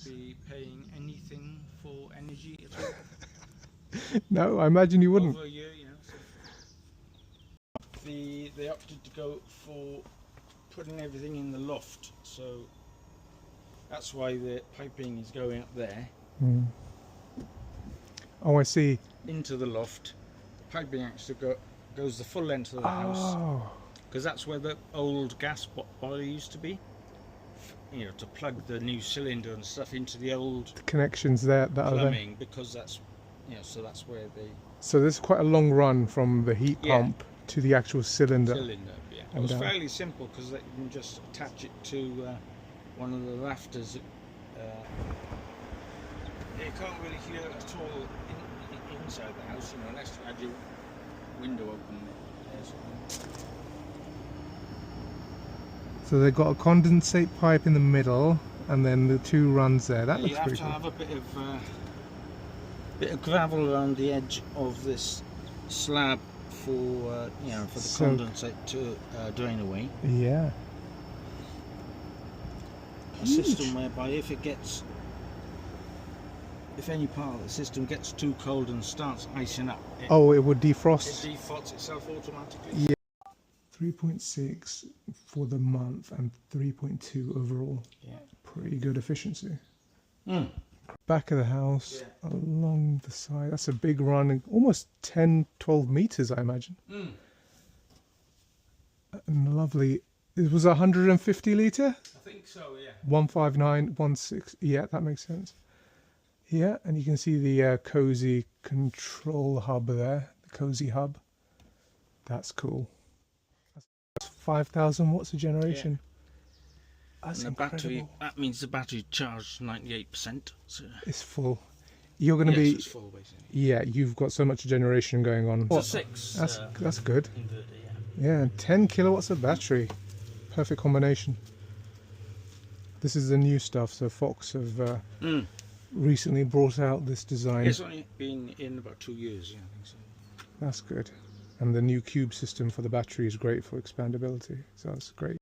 be paying anything for energy at all? No, I imagine you wouldn't. Over a year, you know. So they opted to go for putting everything in the loft, so that's why the piping is going up there. Mm. Oh, I see. Into the loft. The piping actually goes the full length of the house, because that's where the old gas boiler used to be. You know, to plug the new cylinder and stuff into the old Connections there that are there. plumbing, because that's, you know, so that's where they. So there's quite a long run from the heat pump to the actual cylinder. Yeah. It was fairly simple because you can just attach it to one of the rafters. You can't really hear at all inside the house, you know, unless you had your window open. So they've got a condensate pipe in the middle, and then the two runs there. That looks pretty cool. You have to have a bit of gravel around the edge of this slab for you know, for the condensate to drain away. Yeah. A system whereby if any part of the system gets too cold and starts icing up, it would defrost. It defrosts itself automatically. Yeah. 3.6 for the month and 3.2 overall. Yeah. Pretty good efficiency. Mm. Back of the house, along the side. That's a big run, almost 10-12 meters, I imagine. Mm. And lovely. It was 150 litre? I think so, yeah. 159, 16. Yeah, that makes sense. Yeah, and you can see the Cosy control hub there, the Cosy hub. That's cool. That's 5,000 watts a generation. Yeah. That's and the incredible. Battery, that means the battery charged 98%. So. It's full. You're going to be. It's full, basically. Yeah, you've got so much generation going on. It's a 6. That's good. Inverter, yeah, 10 kilowatts of battery. Perfect combination. This is the new stuff, so Fox have recently brought out this design. It's only been in about 2 years, yeah, I think so. That's good. And the new cube system for the battery is great for expandability, so that's great.